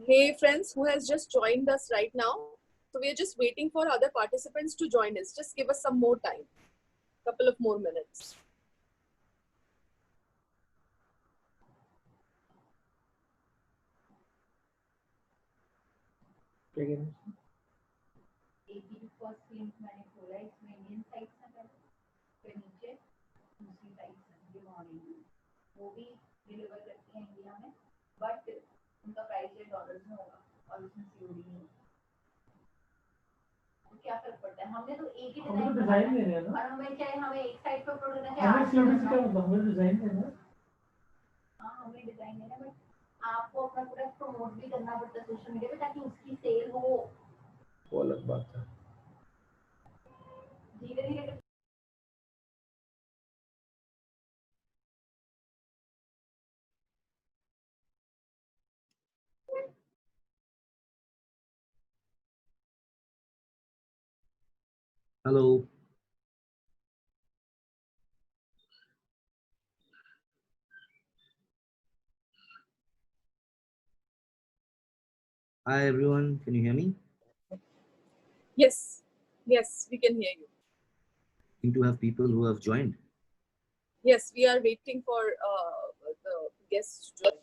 Hey friends who has just joined us right now. So we are just waiting for other participants to join us. Just give us some more time, couple of more minutes. First link मैंने खोला इसमें Indian sites हैं फिर नीचे दूसरी sites हैं जो morning वो भी डिलीवर करती हैं इंडिया में बट उनका प्राइस है डॉलर्स में होगा और उसमें सीओडी नहीं तो क्या फर्क पड़ता है हमने तो एक ही डिजाइन दे रहे हैं और हमें चाहे हमें एक साइड पर प्रोडक्ट है हमें सीओडी से क्या मतलब हमें डिजाइन देना हाँ हमें डिजाइन देना बट आपको अपना प्रोडक्ट प्रमोट भी करना पड़ता है सोशल मीडिया पे ताकि उसकी सेल हो वो अलग बात है धीरे धीरे Hello. Hi everyone, can you hear me? Yes, we can hear you. Seem to have people who have joined. Yes, we are waiting for the guests to join.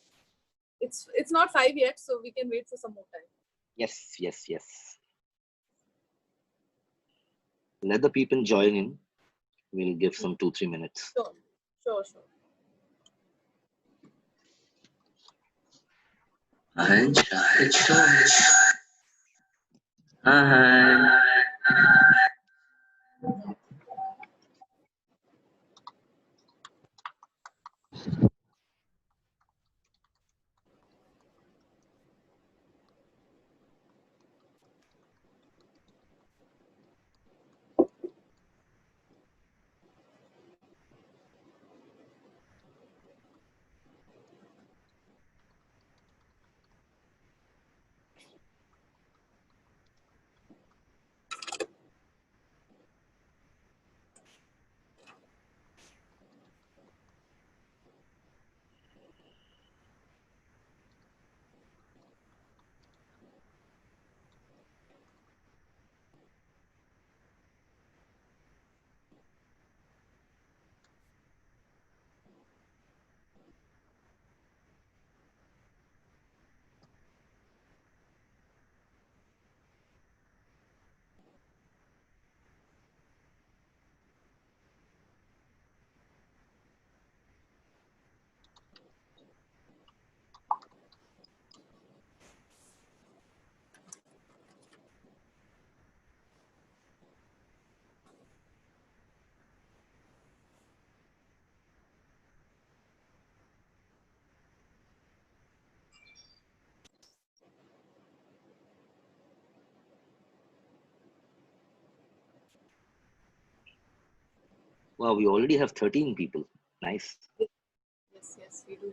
It's not 5 yet, so we can wait for some more time. Yes. Let the people join in. We'll give some 2-3 minutes. Sure. Hi. Wow, we already have 13 people. Nice. Yes, we do.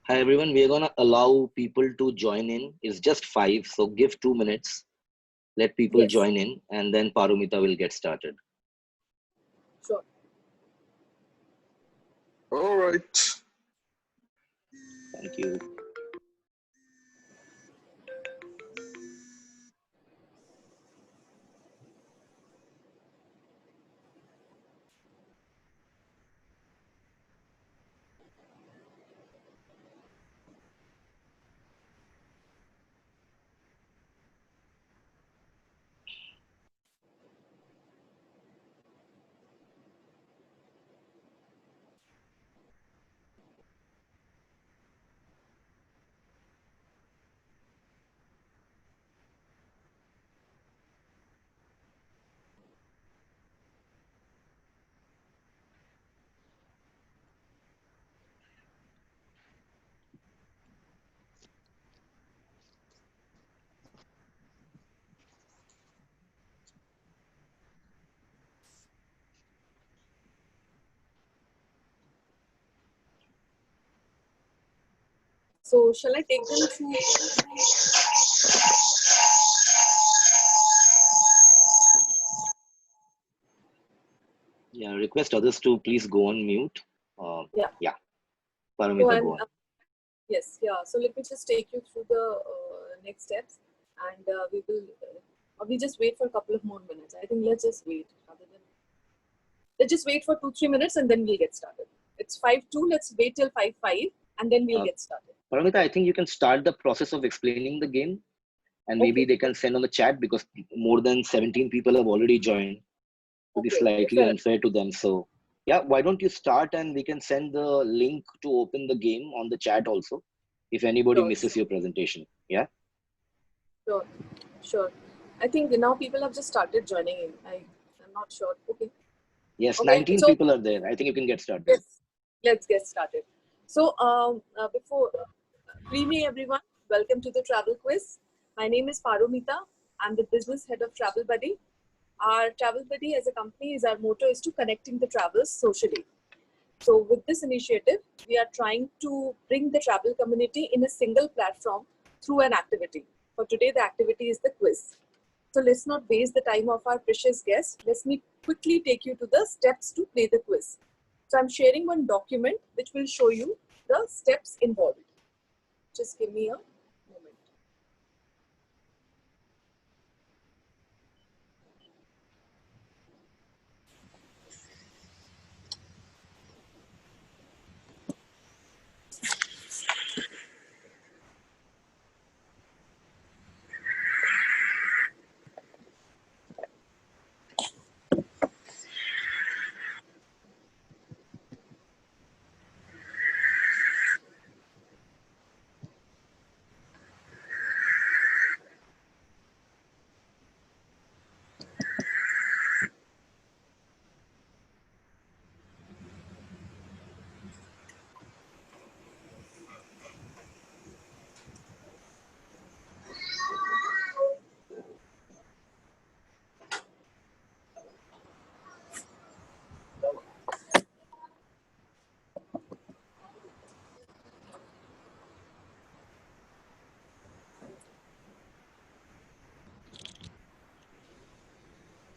Hi everyone, we're gonna allow people to join in. It's just 5, so give 2 minutes. Let people join in, and then Parumita will get started. Sure. All right. Thank you. So shall I take them through? Yeah, request others to please go on mute. Yeah. So Paramita, I'm, go on. yes, yeah. So let me just take you through the next steps, and we just wait for a couple of more minutes. I think let's just wait let's just wait for 2-3 minutes and then we'll get started. It's 5:02. Let's wait till 5:05 and then we'll get started. Paramita, I think you can start the process of explaining the game, and maybe Okay. they can send on the chat because more than 17 people have already joined. To be Okay, slightly fair. unfair to them. So yeah, why don't you start and we can send the link to open the game on the chat also if anybody Sure, misses your presentation. Yeah. Sure, sure. I think now people have just started joining in. I'm not sure. Okay. Yes, Okay. 19 So people are there. I think you can get started. yes, let's get started. So before greet me everyone. Welcome to the travel quiz. My name is Paromita. I'm the business head of Travel Buddy. Our Travel Buddy as a company is our motto is to connecting the travelers socially. So with this initiative, we are trying to bring the travel community in a single platform through an activity. For today, the activity is the quiz. So let's not waste the time of our precious guest. Let me quickly take you to the steps to play the quiz. So I'm sharing one document which will show you the steps involved. Just give me a moment.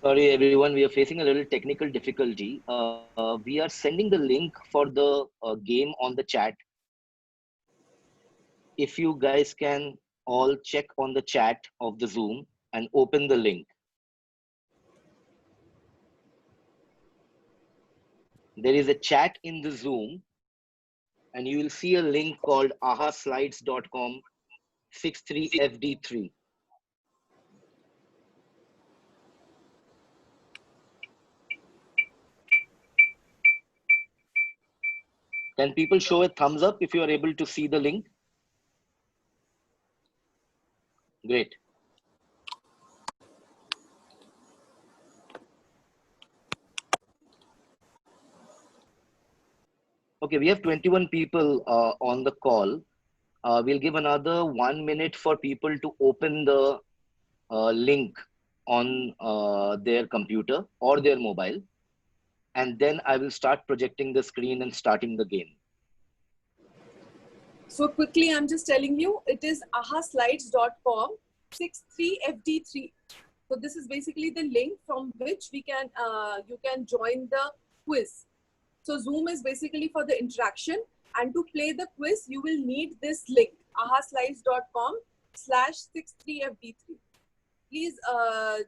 Sorry, everyone. We are facing a little technical difficulty. We are sending the link for the game on the chat. If you guys can all check on the chat of the Zoom and open the link. There is a chat in the Zoom and you will see a link called ahaslides.com 63FD3. Can people show a thumbs up if you are able to see the link? Great. Okay, we have 21 people on the call. We'll give another 1 minute for people to open the link on their computer or their mobile. And then I will start projecting the screen and starting the game. So quickly, I'm just telling you, it is ahaslides.com 63FD3. So this is basically the link from which we can you can join the quiz. So Zoom is basically for the interaction, and to play the quiz, you will need this link ahaslides.com/63FD3. Please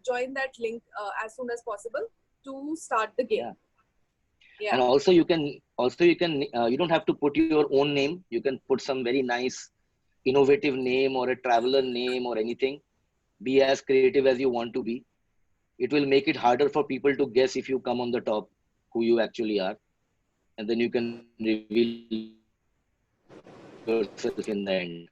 join that link as soon as possible to start the game. Yeah. And also you don't have to put your own name. You can put some very nice innovative name or a traveler name or anything. Be as creative as you want to be. It will make it harder for people to guess if you come on the top who you actually are. And then you can reveal yourself in the end.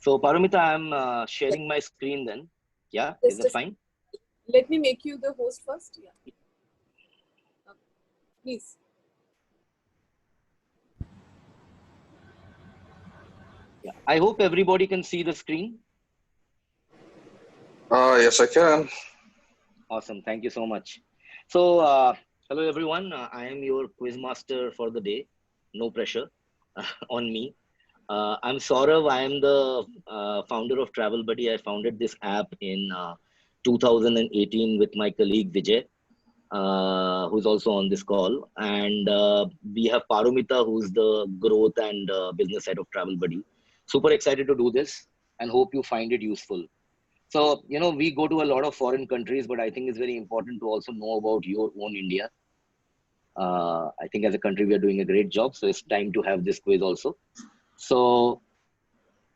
So Paramita, I'm sharing my screen then. Yeah, is it fine? Let me make you the host first. Yeah. Please. Yeah. I hope everybody can see the screen. Yes, I can. Awesome. Thank you so much. So, hello everyone. I am your quiz master for the day. No pressure on me. I'm Saurav. I am the founder of Travel Buddy. I founded this app in 2018 with my colleague Vijay, who's also on this call. And we have Paromita, who's the growth and business head of Travel Buddy. Super excited to do this and hope you find it useful. So, we go to a lot of foreign countries, but I think it's very important to also know about your own India. I think as a country, we are doing a great job. So it's time to have this quiz also. So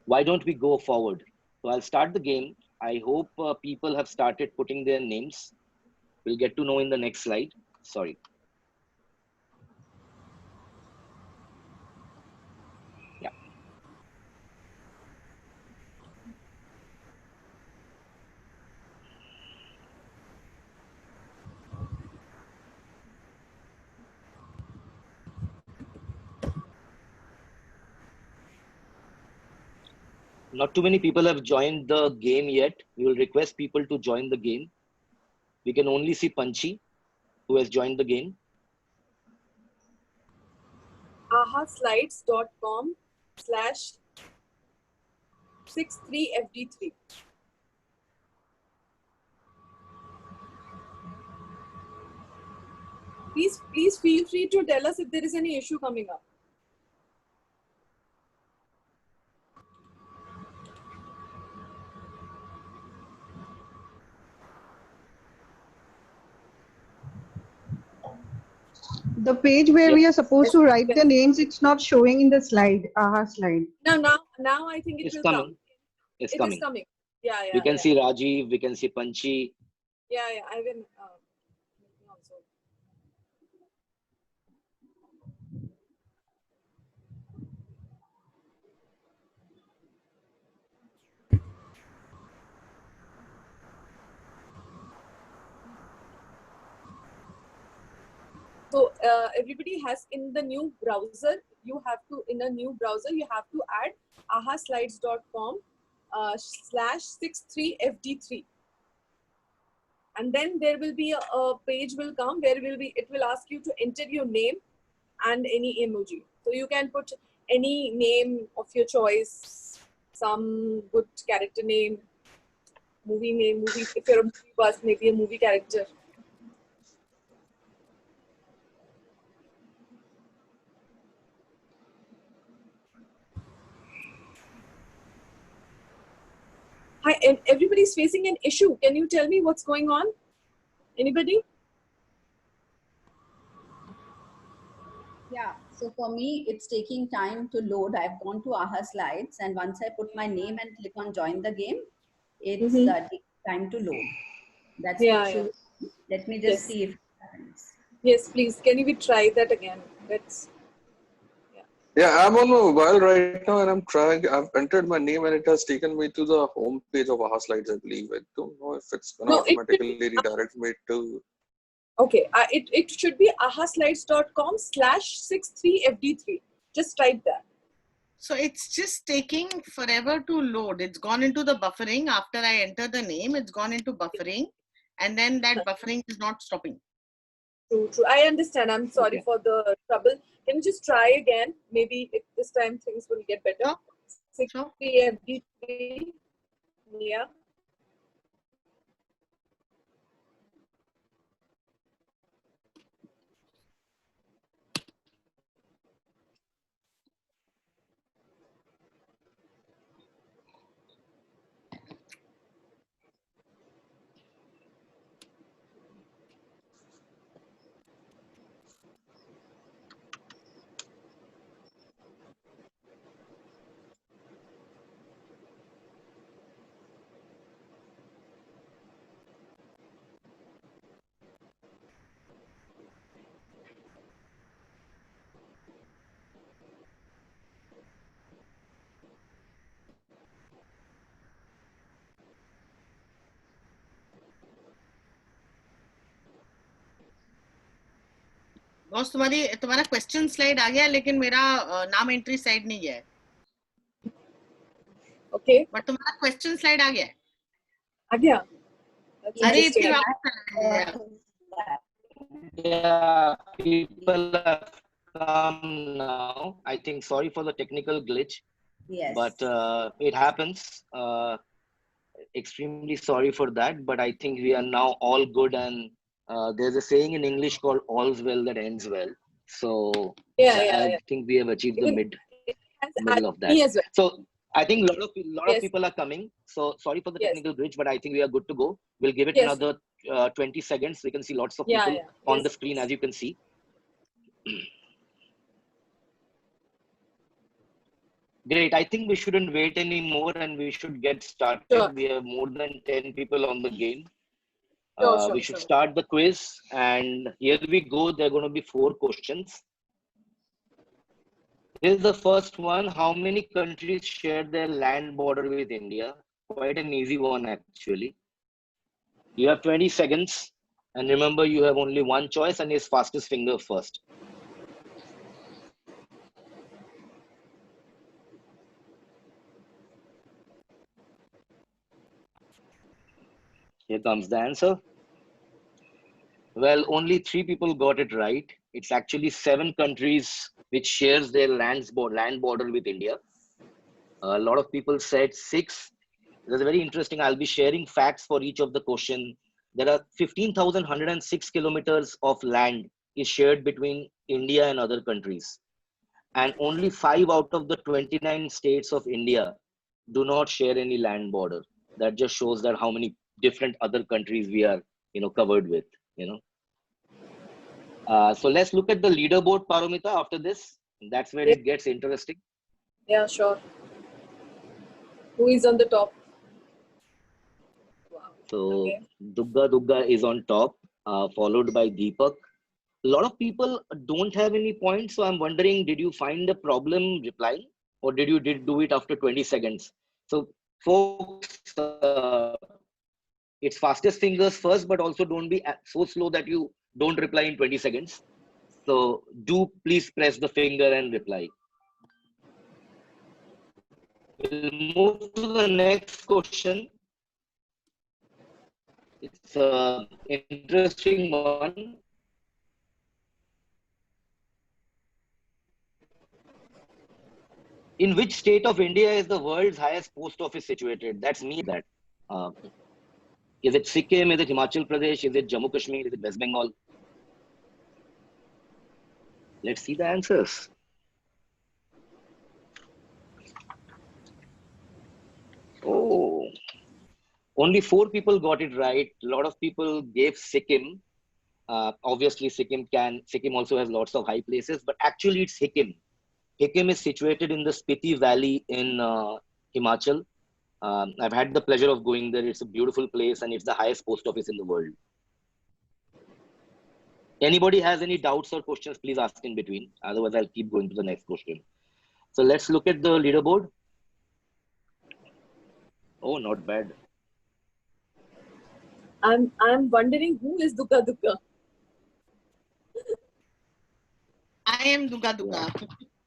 why don't we go forward? So I'll start the game. I hope people have started putting their names. We'll get to know in the next slide. Sorry. Yeah. Not too many people have joined the game yet. We will request people to join the game. We can only see Panchi, who has joined the game. ahaslides.com/63fd3. Please feel free to tell us if there is any issue coming up. The page where we are supposed to write the names, it's not showing in the slide, AHA slide. Now I think it It's will coming. come. It's It coming. is coming. Yeah. We can see Rajiv, we can see Panchi. Yeah. I will also. So everybody has in the new browser, you have to add ahaslides.com/63fd3. And then there will be a page will come where it will ask you to enter your name and any emoji. So you can put any name of your choice, some good character name, movie name, if you're a movie buff, maybe a movie character. Hi, and everybody's facing an issue. Can you tell me what's going on? Anybody? Yeah, so for me, it's taking time to load. I've gone to AHA Slides, and once I put my name and click on join the game, it's taking time to load. That's the issue. Let me just see if it happens. Yes, please. Can you try that again? Yeah, I'm on my mobile right now and I'm trying. I've entered my name and it has taken me to the home page of AHA Slides, I believe. I don't know if it's going to automatically redirect me to. Okay, it should be ahaslides.com/63fd3. Just type that. So it's just taking forever to load. It's gone into the buffering. After I enter the name, it's gone into buffering. And then that buffering is not stopping. True. I understand. I'm sorry for the trouble. Can you just try again? Maybe this time things will get better. 63fd3. Yeah. Boss तुम्हारा question slide आ गया लेकिन मेरा नाम entry side नहीं है. Okay. But तुम्हारा question slide आ गया है. आ गया? That's अरे interesting. फिर वापस आ गया। Yeah, people have come now. I think sorry for the technical glitch, Yes. but it happens. Extremely sorry for that, but I think we are now all good, and there's a saying in English called "all's well that ends well." So Yeah, I think we have achieved the Even it has middle added of that. me as well. So I think a lot of Yes. people are coming. So sorry for the Yes. technical glitch, but I think we are good to go. We'll give it Yes. another 20 seconds. We can see lots of Yeah, people yeah. on Yes. the screen, as you can see. Great. I think we shouldn't wait anymore and we should get started. Sure. We have more than 10 people on the game. Sure, We should sure. start the quiz, and here we go. There are going to be 4 questions. This is the first one. How many countries share their land border with India? Quite an easy one, actually. You have 20 seconds, and remember, you have only one choice, and it's fastest finger first. Here comes the answer. Well, only 3 people got it right. It's actually 7 countries which shares their land border with India. A lot of people said 6. That's very interesting. I'll be sharing facts for each of the question. There are 15,106 kilometers of land is shared between India and other countries. And only 5 out of the 29 states of India do not share any land border. That just shows that how many different other countries we are, covered with, So let's look at the leaderboard, Paramita, after this. That's where it gets interesting. Yeah, sure. Who is on the top? Wow. So Okay. Dugga is on top, followed by Deepak. A lot of people don't have any points, so I'm wondering, did you find a problem replying, or did you do it after 20 seconds? So folks, it's fastest fingers first, but also don't be so slow that you don't reply in 20 seconds. So do please press the finger and reply. We'll move to the next question. It's an interesting one. In which state of India is the world's highest post office situated? That's me. That is it Sikkim? Is it Himachal Pradesh? Is it Jammu Kashmir? Is it West Bengal? Let's see the answers. Oh, only 4 people got it right. A lot of people gave Sikkim. Obviously, Sikkim also has lots of high places, but actually it's Sikkim. Sikkim is situated in the Spiti Valley in Himachal. I've had the pleasure of going there. It's a beautiful place, and it's the highest post office in the world. Anybody has any doubts or questions, please ask in between. Otherwise, I'll keep going to the next question. So let's look at the leaderboard. Oh, not bad. I'm wondering who is Dugga. I am Dugga.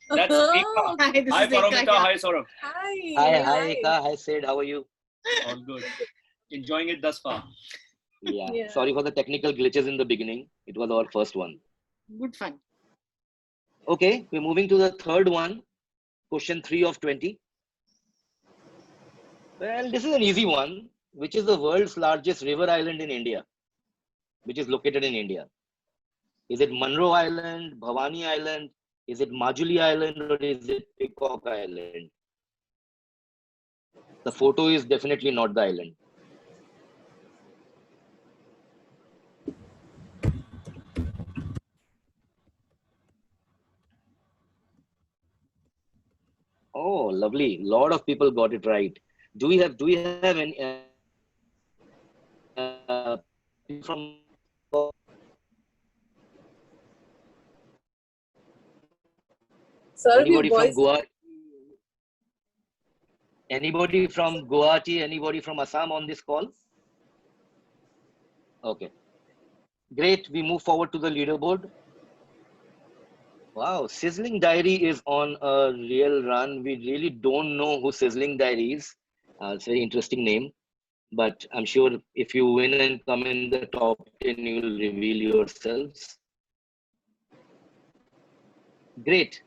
That's Eka. Hi, this Hi, is Eka. Paramita. Hi, Saurabh. Hi. Hi, Eka. Hi, Sid. How are you? All good. Enjoying it thus far. Yeah. Sorry for the technical glitches in the beginning. It was our first one. Good fun. Okay, we're moving to the third one. Question 3 of 20. Well, this is an easy one. Which is the world's largest river island in India? Which is located in India? Is it Monroe Island, Bhavani Island? Is it Majuli Island, or is it Peacock Island? The photo is definitely not the island. Oh, lovely. A lot of people got it right. Do we have any from Sir, anybody from Goa? Anybody from Guwahati? Anybody from Assam on this call? Okay. Great. We move forward to the leaderboard. Wow, Sizzling Diary is on a real run. We really don't know who Sizzling Diary is. It's a very interesting name. But I'm sure if you win and come in the top 10, you will reveal yourselves. Great.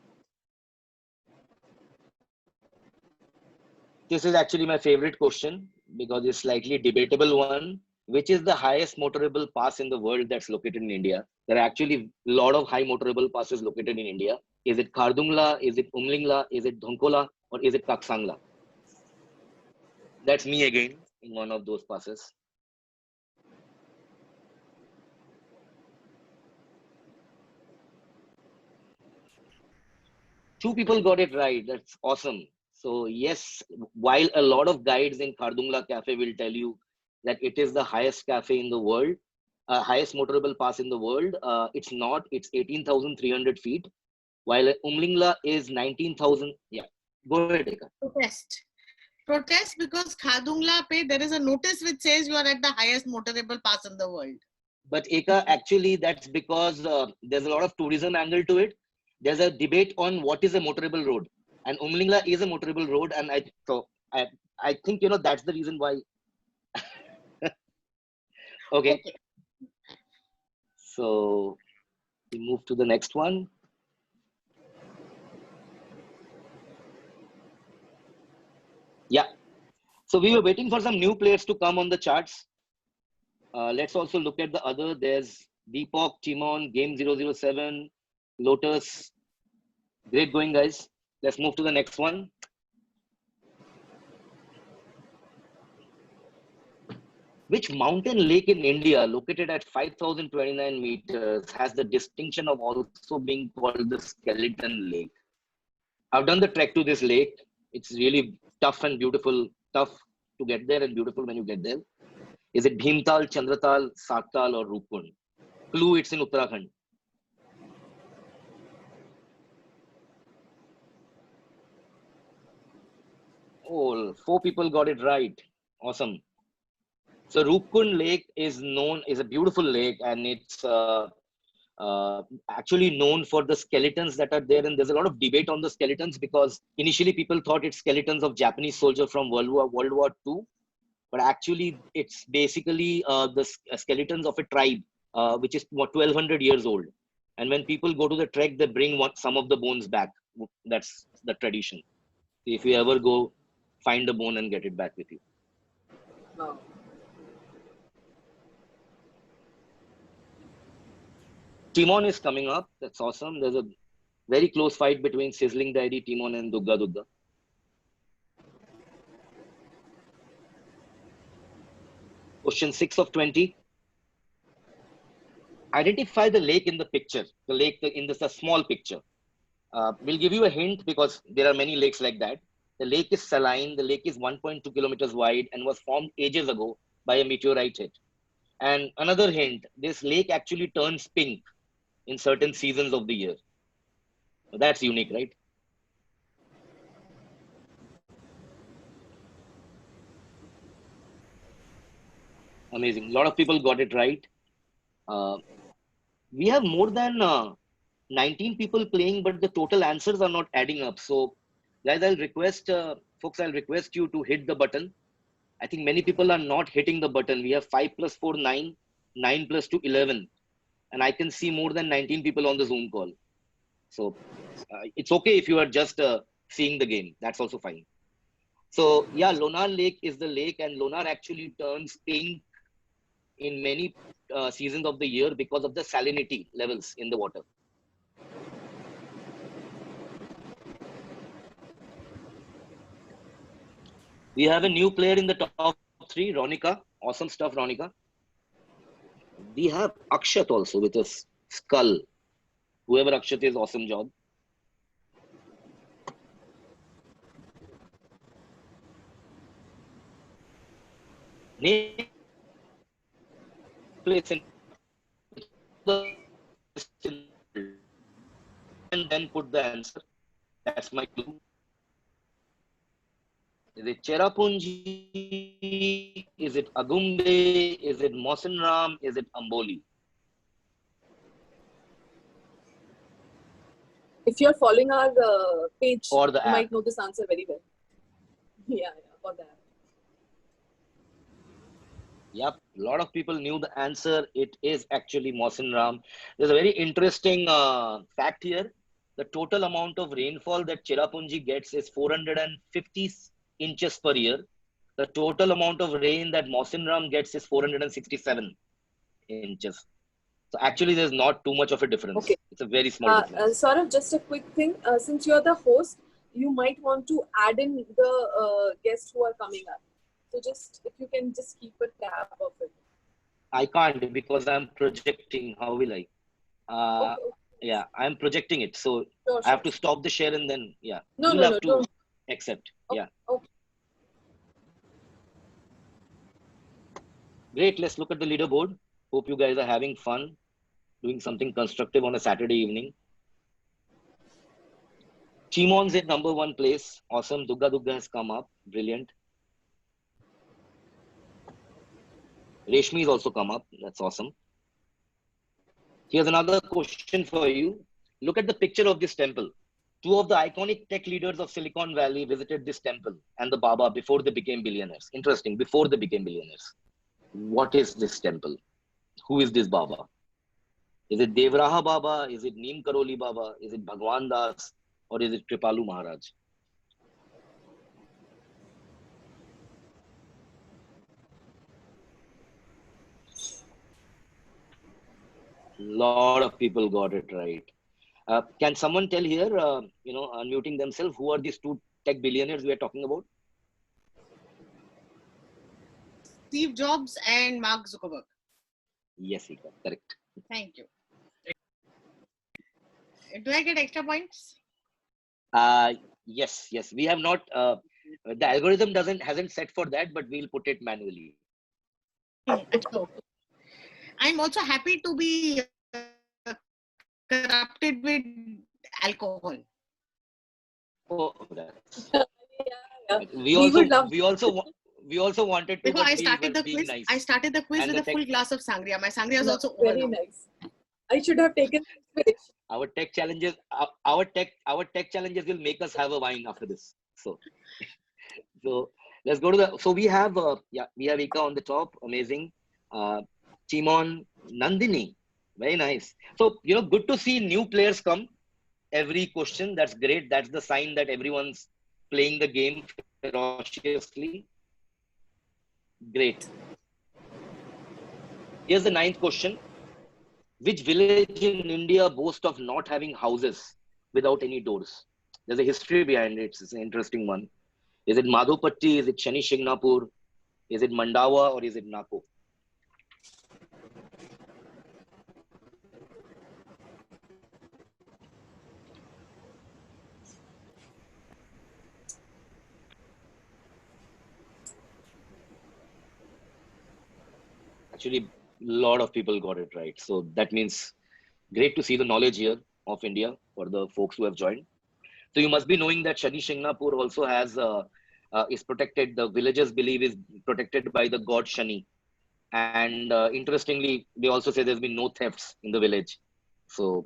This is actually my favorite question because it's slightly debatable one. Which is the highest motorable pass in the world that's located in India? There are actually a lot of high motorable passes located in India. Is it Khardungla? Is it Umlingla? Is it Dhonkola? Or is it Kaksangla? That's me again in one of those passes. Two people got it right. That's awesome. So yes, while a lot of guides in Khardungla Cafe will tell you that it is the highest cafe in the world, highest motorable pass in the world, it's not. It's 18,300 feet, while Umlingla is 19,000. Yeah, go ahead, Eka. Protest because Khadungla Pe, there is a notice which says you are at the highest motorable pass in the world. But Eka, actually, that's because there's a lot of tourism angle to it. There's a debate on what is a motorable road, and Umlingla is a motorable road, and I think that's the reason why. Okay. So we move to the next one. Yeah. So we were waiting for some new players to come on the charts. Let's also look at the other. There's Deepak, Timon, Game 007, Lotus. Great going, guys. Let's move to the next one. Which mountain lake in India, located at 5,029 meters, has the distinction of also being called the Skeleton Lake? I've done the trek to this lake. It's really tough and beautiful, tough to get there and beautiful when you get there. Is it Bhimtal, Chandratal, Saktal, or Rupkund? Clue, it's in Uttarakhand. Oh, 4 people got it right. Awesome. So Rupkund Lake is a beautiful lake, and it's actually known for the skeletons that are there. And there's a lot of debate on the skeletons because initially people thought it's skeletons of Japanese soldiers from World War II. But actually it's basically the skeletons of a tribe, which is 1,200 years old. And when people go to the trek, they bring some of the bones back. That's the tradition. If you ever go, find the bone and get it back with you. Wow. Timon is coming up. That's awesome. There's a very close fight between Sizzling Diary, Timon, and Dugga Dugga. Question 6 of 20. Identify the lake in the picture. The lake in the small picture. We'll give you a hint because there are many lakes like that. The lake is saline. The lake is 1.2 kilometers wide and was formed ages ago by a meteorite hit. And another hint, this lake actually turns pink in certain seasons of the year. So that's unique, right? Amazing. A lot of people got it right. We have more than 19 people playing, but the total answers are not adding up. So guys, I'll request, folks, I'll request you to hit the button. I think many people are not hitting the button. We have 5 plus 4, 9, 9 plus 2, 11. And I can see more than 19 people on the Zoom call. So it's okay if you are just seeing the game. That's also fine. So yeah, Lonar Lake is the lake, and Lonar actually turns pink in many seasons of the year because of the salinity levels in the water. We have a new player in the top 3, Ronika. Awesome stuff, Ronika. We have Akshat also with a skull. Whoever Akshat is, awesome job. Name place in the and then put the answer. That's my clue. Is it Cherrapunji? Is it Agumbe? Is it Mawsynram? Is it Amboli? If you're following our page, Or the you app. might know this answer very well. Yeah, for that. Yep, a lot of people knew the answer. It is actually Mawson Ram. There's a very interesting fact here. The total amount of rainfall that Cherrapunji gets is 450 inches per year. The total amount of rain that Mawson Ram gets is 467 inches. So actually, there's not too much of a difference. Okay. It's a very small difference. Saurav, just a quick thing. Since you're the host, you might want to add in the guests who are coming up. So just if you can just keep a tab of it. I can't because I'm projecting. How will I? Okay. Yeah, I'm projecting it. So Sure, I have to stop the share and then, yeah. No, You'll no, have no, to don't. accept. Okay. Yeah. Okay. Great. Let's look at the leaderboard. Hope you guys are having fun, doing something constructive on a Saturday evening. Chimon's at number 1 place. Awesome. Dugga Dugga has come up. Brilliant. Reshmi's also come up. That's awesome. Here's another question for you. Look at the picture of this temple. 2 of the iconic tech leaders of Silicon Valley visited this temple and the Baba before they became billionaires. Interesting. Before they became billionaires. What is this temple? Who is this Baba? Is it Devraha Baba? Is it Neem Karoli Baba? Is it Bhagwan Das? Or is it Kripalu Maharaj? Lot of people got it right. Can someone tell here, unmuting themselves, who are these 2 tech billionaires we are talking about? Steve Jobs and Mark Zuckerberg. Yes, Ika, correct. Thank you. Do I get extra points? Yes. We have not. The algorithm hasn't set for that, but we'll put it manually. I'm also happy to be corrupted with alcohol. Oh, Yeah. we also wanted to. Before But I started the being quiz, nice. I started the quiz And with the a full glass of sangria. My sangria is No, also over very now. nice. I should have taken inspiration. Our tech challenges, our tech challenges will make us have a wine after this. So let's go to the. So we have Ika on the top, amazing. Chimon, Nandini, very nice. So good to see new players come every question. That's great. That's the sign that everyone's playing the game ferociously. Great. Here's the 9th question. Which village in India boasts of not having houses without any doors? There's a history behind it. It's an interesting one. Is it Madhupatti? Is it Shani Shingnapur? Is it Mandawa or is it Nako? Actually, a lot of people got it right. So that means great to see the knowledge here of India for the folks who have joined. So you must be knowing that Shani Shingnapur also has is protected. The villagers believe is protected by the god Shani. And interestingly, they also say there's been no thefts in the village. So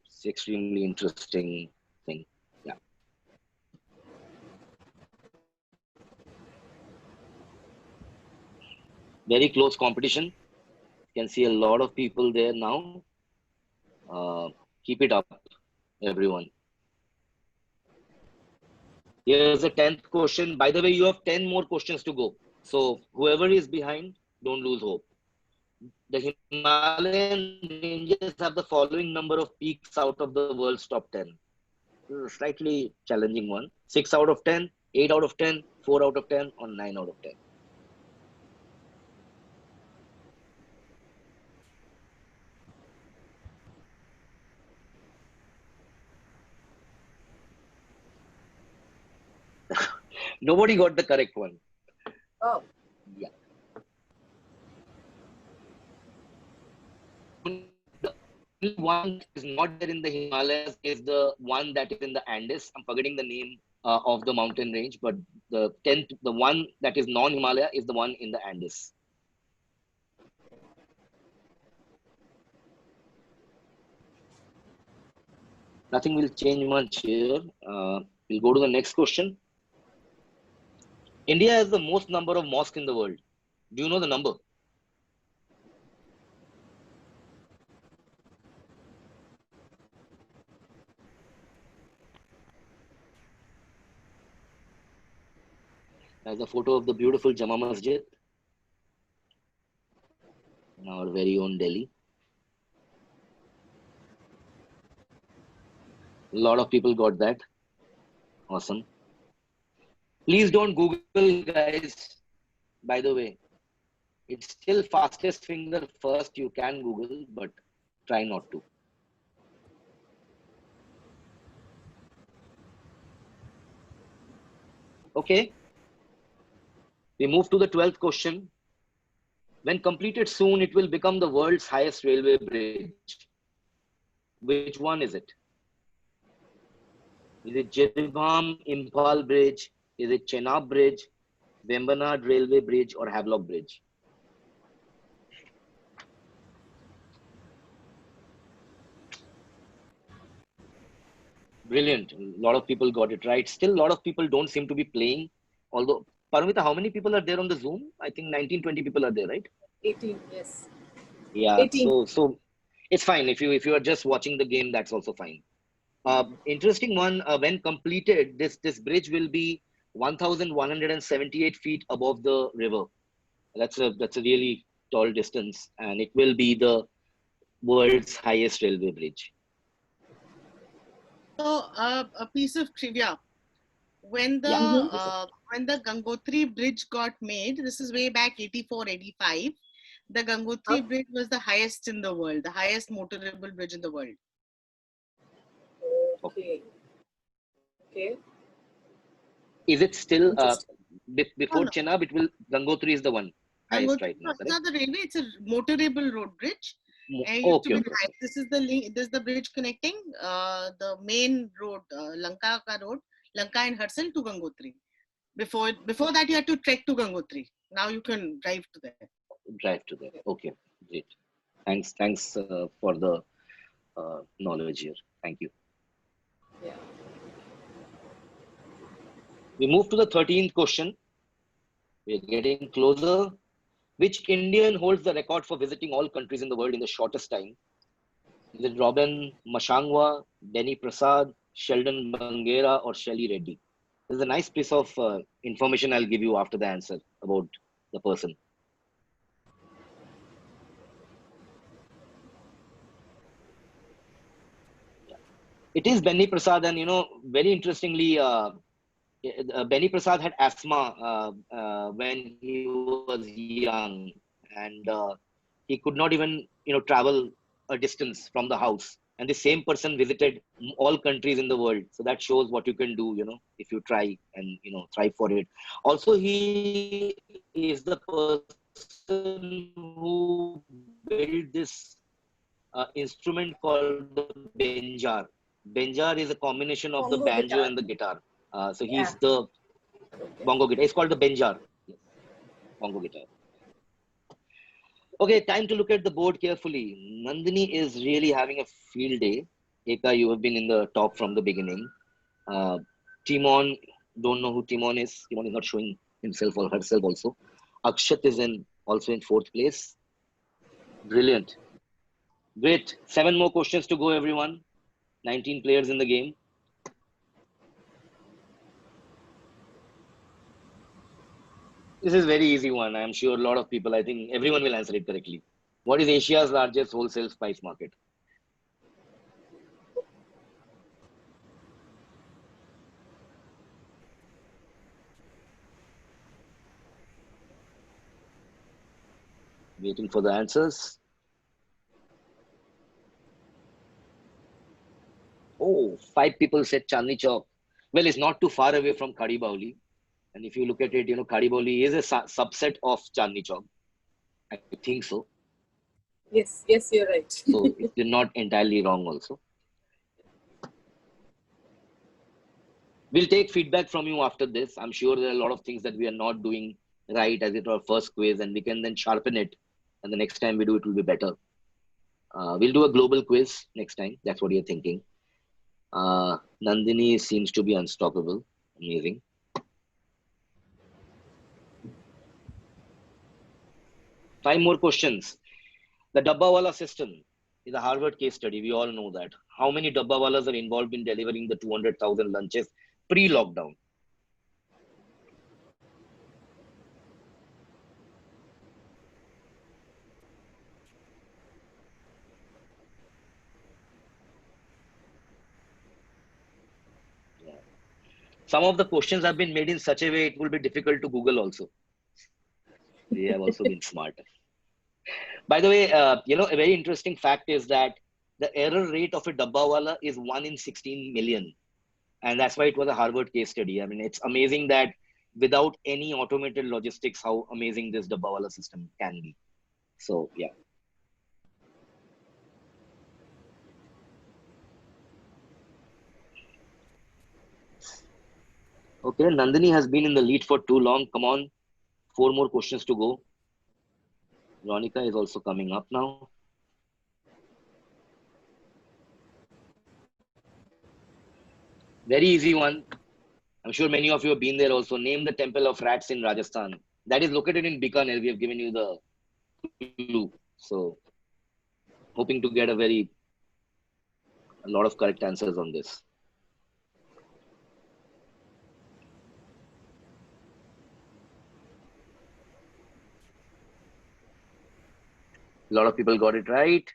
it's extremely interesting thing. Yeah. Very close competition. You can see a lot of people there now. Keep it up, everyone. Here's the 10th question. By the way, you have 10 more questions to go. So whoever is behind, don't lose hope. The Himalayan ranges have the following number of peaks out of the world's top 10. This is a slightly challenging one. 6 out of 10, 8 out of 10, 4 out of 10, or 9 out of 10. Nobody got the correct one. Oh. Yeah. The only one that is not there in the Himalayas is the one that is in the Andes. I'm forgetting the name of the mountain range, but the one that is non-Himalaya is the one in the Andes. Nothing will change much here. We'll go to the next question. India has the most number of mosques in the world. Do you know the number? That's a photo of the beautiful Jama Masjid in our very own Delhi. A lot of people got that. Awesome. Please don't Google, guys. By the way, it's still fastest finger first. You can Google, but try not to. Okay. We move to the 12th question. When completed soon, it will become the world's highest railway bridge. Which one is it? Is it Jiribam Impal Bridge? Is it Chenab Bridge, Vembanad Railway Bridge, or Havelock Bridge? Brilliant. A lot of people got it right. Still, a lot of people don't seem to be playing. Although, Paramita, how many people are there on the Zoom? I think 19, 20 people are there, right? 18, yes. Yeah. 18. So it's fine. If you are just watching the game, that's also fine. Interesting one. When completed, this bridge will be 1,178 feet above the river. That's a really tall distance, and it will be the world's highest railway bridge. So a piece of trivia. When the Yeah. when the Gangotri Bridge got made, this is way back 84, 85. The Gangotri Bridge was the highest in the world, the highest motorable bridge in the world. Okay. Okay. Is it still Interesting. before no. Chenab? It will Gangotri is the one highest Gangotri, right now. it's not the railway; it's a motorable road bridge. It used to Okay. be the highest. This is the link. This is the bridge connecting the main road, Lanka ka road, Lanka and Harsal to Gangotri. Before that, you had to trek to Gangotri. Now you can drive to there. Drive to there. Okay, great. Thanks for the knowledge here. Thank you. Yeah. We move to the 13th question. We're getting closer. Which Indian holds the record for visiting all countries in the world in the shortest time? Is it Robin Mashangwa, Denny Prasad, Sheldon Bangera, or Shelly Reddy? There's a nice piece of information I'll give you after the answer about the person. It is Benny Prasad, and very interestingly, Benny Prasad had asthma when he was young, and he could not even travel a distance from the house. And the same person visited all countries in the world. So that shows what you can do, if you try and try for it. Also, he is the person who built this instrument called the benjar. Benjar is a combination of the Bongo banjo guitar. and the guitar. So Yeah. he's the bongo guitar. It's called the benjar. Yes. Bongo guitar. Okay, time to look at the board carefully. Nandini is really having a field day. Eka, you have been in the top from the beginning. Timon, don't know who Timon is. Timon is not showing himself or herself also. Akshat is also in 4th place. Brilliant. Great. 7 more questions to go, everyone. 19 players in the game. This is very easy one. I'm sure a lot of people, I think everyone will answer it correctly. What is Asia's largest wholesale spice market? Waiting for the answers. Oh, 5 people said Chandni Chowk. Well, it's not too far away from Khadi Bahuli. And if you look at it, Khadi Bahuli is a subset of Chandni Chowk. I think so. Yes, you're right. So you're not entirely wrong also. We'll take feedback from you after this. I'm sure there are a lot of things that we are not doing right as it our first quiz, and we can then sharpen it. And the next time we do, it will be better. We'll do a global quiz next time. That's what you're thinking. Nandini seems to be unstoppable. Amazing. Five more questions. The Dabbawala system is a Harvard case study. We all know that. How many Dabbawalas are involved in delivering the 200,000 lunches pre-lockdown? some of the questions have been made in such a way it will be difficult to Google also. They have also been smart. By the way, a very interesting fact is that the error rate of a dabbawala is 1 in 16 million. And that's why it was a Harvard case study. I mean, it's amazing that without any automated logistics, how amazing this dabbawala system can be. So, yeah. Okay, Nandini has been in the lead for too long. Come on, 4 more questions to go. Ronika is also coming up now. Very easy one. I'm sure many of you have been there also. Name the temple of rats in Rajasthan. That is located in Bikaner. We have given you the clue. So, hoping to get a lot of correct answers on this. A lot of people got it right.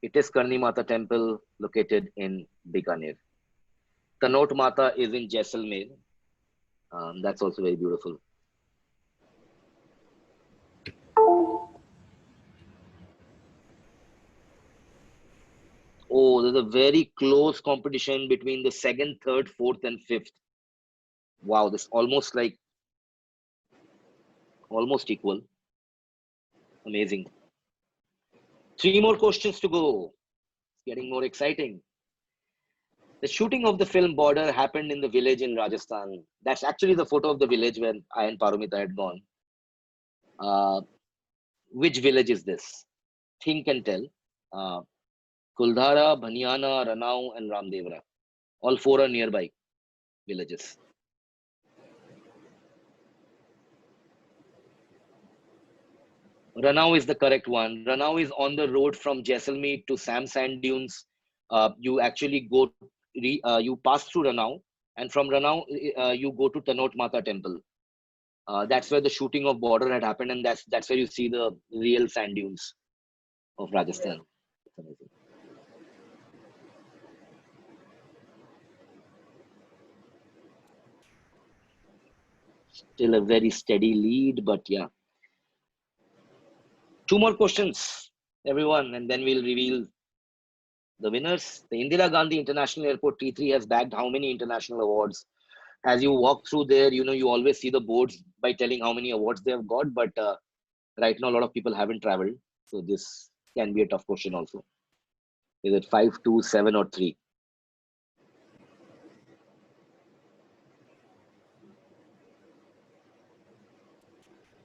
It is Karni Mata temple located in Bikaner. Tanot Mata is in Jaisalmer. That's also very beautiful. Oh, there's a very close competition between the 2nd, 3rd, 4th, and 5th. Wow, this almost equal. Amazing. 3 more questions to go. It's getting more exciting. The shooting of the film Border happened in the village in Rajasthan. That's actually the photo of the village where I and Paromita had gone. Which village is this? Think and tell. Kuldhara, Bhaniana, Ranao, and Ramdevra. All 4 are nearby villages. Ranao is the correct one. Ranao is on the road from Jaisalmer to Sam Sand Dunes. You actually you pass through Ranao, and from Ranao, you go to Tanot Mata temple. That's where the shooting of Border had happened, and that's where you see the real sand dunes of Rajasthan. It's amazing. Still a very steady lead, but yeah. 2 more questions, everyone, and then we'll reveal the winners. The Indira Gandhi International Airport T3 has bagged how many international awards? As you walk through there, you always see the boards by telling how many awards they have got, but right now a lot of people haven't traveled, so this can be a tough question also. Is it 5, 2, 7, or 3?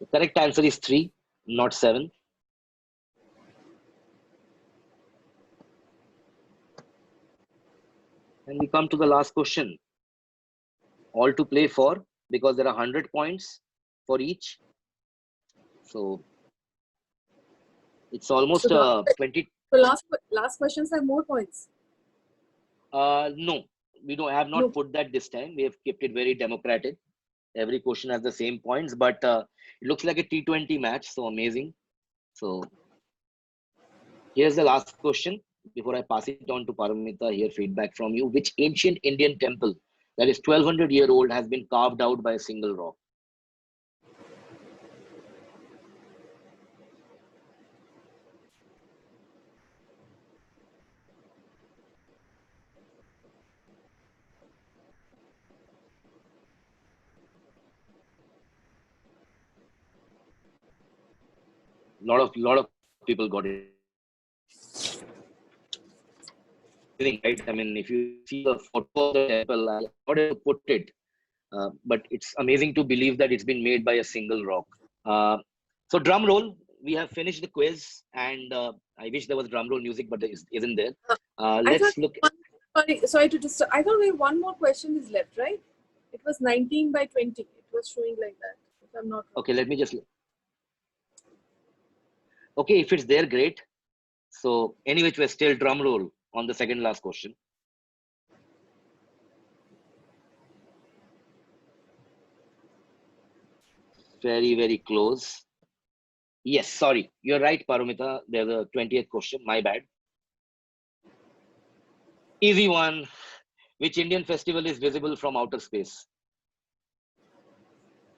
The correct answer is 3, not 7. And we come to the last question. All to play for, because there are 100 points for each. So it's almost 20. So last questions have more points. No, we have not put that this time. We have kept it very democratic. Every question has the same points, but it looks like a T20 match. So amazing. So here's the last question. Before I pass it on to Paramita, hear feedback from you. Which ancient Indian temple that is 1200-year-old has been carved out by a single rock? Lot of people got it right. I mean, if you see the photo of the temple, I wanted to put it, but it's amazing to believe that it's been made by a single rock. So drum roll. We have finished the quiz, and I wish there was drum roll music, but there isn't there. Let's look. Sorry to just. I thought we have 1 more question is left, right? It was 19 by 20. It was showing like that. If I'm not wrong. Okay, let me just. Okay, if it's there, great. So anyway, we're still drum roll on the second last question. Very, very close. Yes, sorry. You're right, Paromita. There's a 20th question. My bad. Easy one. Which Indian festival is visible from outer space?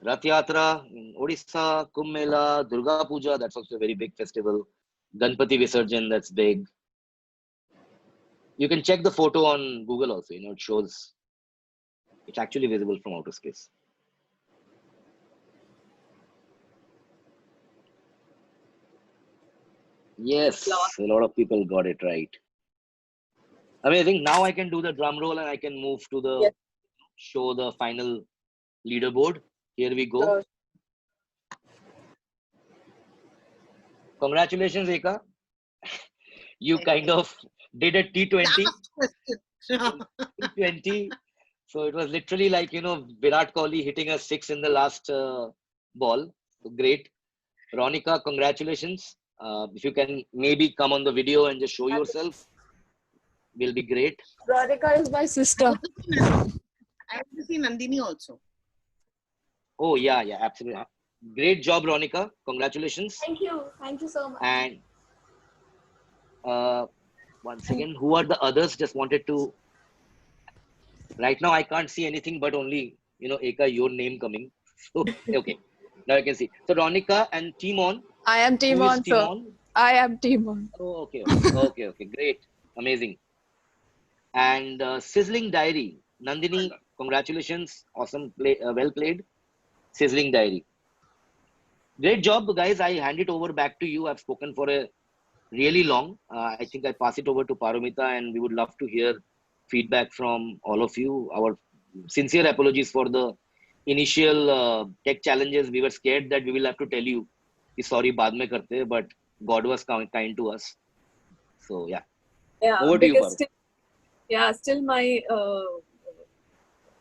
Rath Yatra in Odisha, Kumbh Mela, Durga Puja, that's also a very big festival. Ganpati Visarjan, that's big. You can check the photo on Google also, it shows, it's actually visible from outer space. Yes, a lot of people got it right. I mean, I think now I can do the drum roll and I can move to the show the final leaderboard. Here we go. Congratulations, Eka. You kind of did a T20. Last question. T20. So it was literally like, Virat Kohli hitting a 6 in the last ball. So great. Ronika, congratulations. If you can maybe come on the video and just show yourself, will be great. Radhika is my sister. I want to see Nandini also. Oh, yeah, absolutely. Great job, Ronika. Congratulations. Thank you. Thank you so much. And once again, who are the others? Just wanted to. Right now, I can't see anything but only, Eka, your name coming. So, okay. Now I can see. So, Ronika and Timon. I am Timon, sir. I am Timon. Oh, okay. Great. Amazing. And Sizzling Diary. Nandini, congratulations. Awesome play. Well played. Sizzling Diary. Great job, guys. I hand it over back to you. I've spoken for a really long. I think I pass it over to Paromita, and we would love to hear feedback from all of you. Our sincere apologies for the initial tech challenges. We were scared that we will have to tell you, sorry, baad mein karte, but God was kind to us. So, yeah. Over to you, Paro. Still my,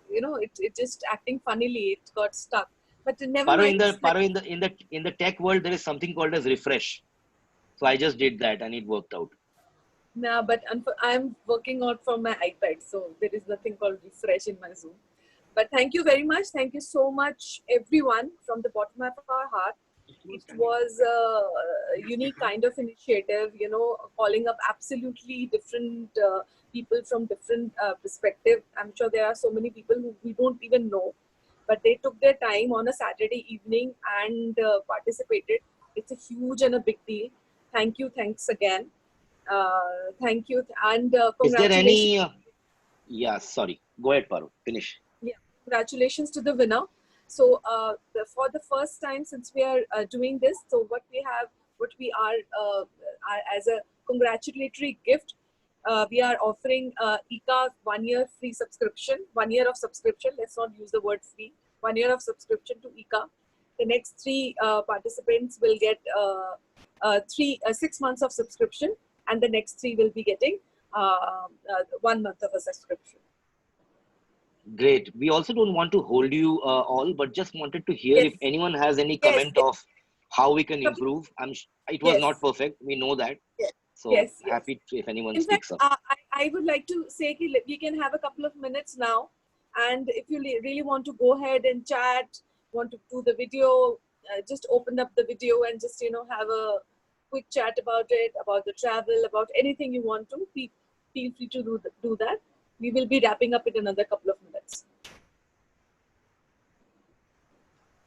it just acting funnily. It got stuck. But never mind. In the tech world, there is something called as refresh. So I just did that and it worked out. No, but I'm working out from my iPad, so there is nothing called refresh in my Zoom. But thank you very much. Thank you so much, everyone, from the bottom of our heart. It was a unique kind of initiative, calling up absolutely different people from different perspective. I'm sure there are so many people who we don't even know, but they took their time on a Saturday evening and participated. It's a huge and a big deal. Thank you. Thanks again. Thank you. And congratulations. Is there any... sorry. Go ahead, Paro. Finish. Yeah. Congratulations to the winner. So for the first time since we are doing this, so what we are as a congratulatory gift, we are offering Eka 1 year free subscription, 1 year of subscription. Let's not use the word free. 1 year of subscription to Eka. The next 3 participants will get 6 months of subscription, and the next 3 will be getting 1 month of a subscription. Great. We also don't want to hold you all, but just wanted to hear if anyone has any comment of how we can improve. It was not perfect. We know that. So happy if anyone speaks up. I would like to say we can have a couple of minutes now. And if you really want to go ahead and chat, want to do the video, just open up the video and just, have a quick chat about it, about the travel, about anything you want to. Feel free to do that. We will be wrapping up in another couple of minutes.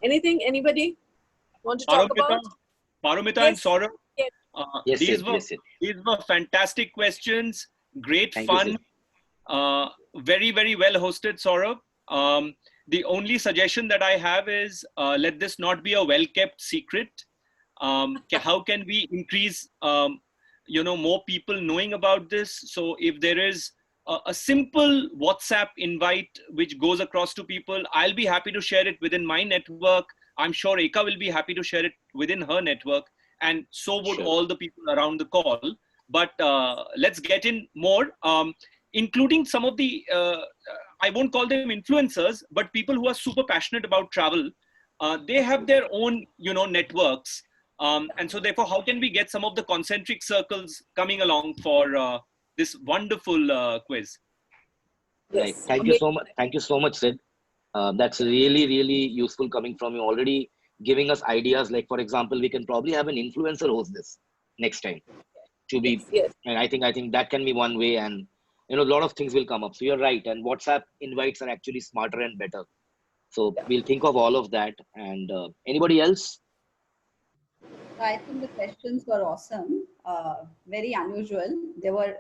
Anything, anybody want to talk about? Paromita and Saurabh. Yes. These were fantastic questions. Great fun. Very, very well hosted, Saurabh. The only suggestion that I have is let this not be a well-kept secret. How can we increase, more people knowing about this? So if there is a simple WhatsApp invite which goes across to people, I'll be happy to share it within my network. I'm sure Eka will be happy to share it within her network, and so would all the people around the call. But let's get in more, including some of the, I won't call them influencers, but people who are super passionate about travel. They have their own, networks. And so therefore, how can we get some of the concentric circles coming along for this wonderful quiz? Right. Thank you so much. Thank you so much, Sid. That's really, really useful coming from you. Already giving us ideas. Like, for example, we can probably have an influencer host this next time. To be, and I think that can be one way. And a lot of things will come up. So you're right. And WhatsApp invites are actually smarter and better. So we'll think of all of that. And anybody else? I think the questions were awesome, very unusual. They were,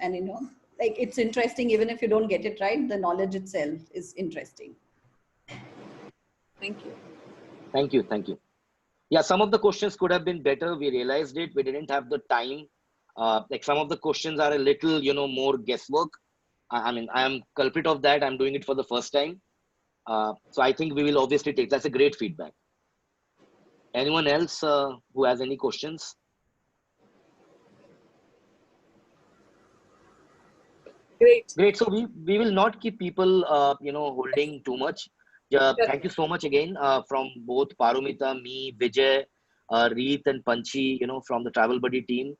and like it's interesting, even if you don't get it right, the knowledge itself is interesting. Thank you. Thank you. Thank you. Yeah, some of the questions could have been better. We realized it. We didn't have the time. Like some of the questions are a little, more guesswork. I mean, I am culprit of that. I'm doing it for the first time. So I think we will obviously take, that's a great feedback. Anyone else who has any questions? Great. Great. So we will not keep people, holding too much. Thank you so much again from both Paromita, me, Vijay, Reet and Panchi, from the Travel Buddy team.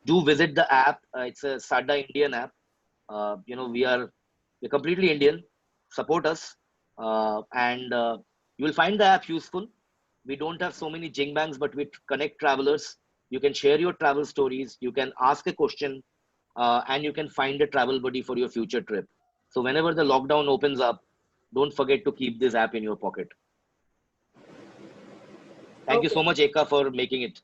Do visit the app. It's a Sada Indian app. We're completely Indian. Support us. And you will find the app useful. We don't have so many jingbangs, but we connect travelers. You can share your travel stories. You can ask a question and you can find a travel buddy for your future trip. So whenever the lockdown opens up, don't forget to keep this app in your pocket. Thank you so much, Eka, for making it.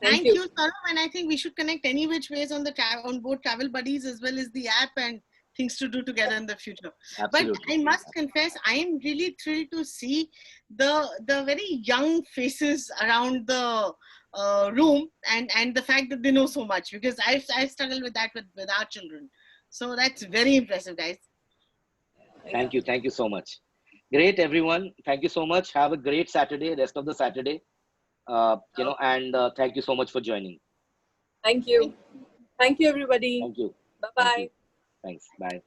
Thank you, Saurav. And I think we should connect any which ways on on both Travel Buddies as well as the app, and things to do together in the future. Absolutely. But I must confess, I am really thrilled to see the very young faces around the room, and the fact that they know so much, because I've struggled with that with our children. So that's very impressive, guys. Thank you. Thank you so much. Great, everyone. Thank you so much. Have a great Saturday, rest of the Saturday. And thank you so much for joining. Thank you. Thank you, everybody. Thank you. Bye-bye. Thanks. Bye.